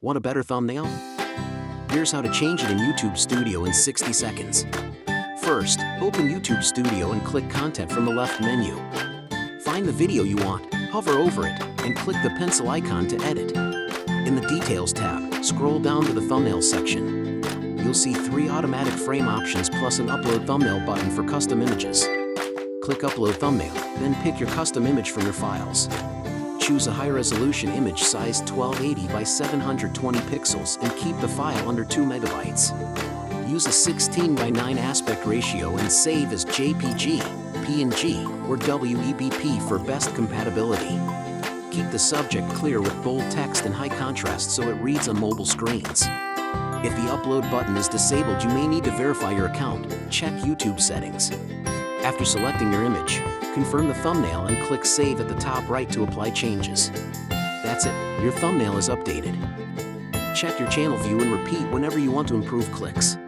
Want a better thumbnail? Here's how to change it in YouTube Studio in 60 seconds. First, open YouTube Studio and click Content from the left menu. Find the video you want, hover over it, and click the pencil icon to edit. In the Details tab, scroll down to the Thumbnail section. You'll see 3 automatic frame options plus an Upload Thumbnail button for custom images. Click Upload Thumbnail, then pick your custom image from your files. Choose a high-resolution image size 1280 by 720 pixels and keep the file under 2 megabytes. Use a 16 by 9 aspect ratio and save as JPG, PNG, or WEBP for best compatibility. Keep the subject clear with bold text and high contrast so it reads on mobile screens. If the upload button is disabled, you may need to verify your account. Check YouTube settings. After selecting your image, confirm the thumbnail and click Save at the top right to apply changes. That's it, your thumbnail is updated. Check your channel view and repeat whenever you want to improve clicks.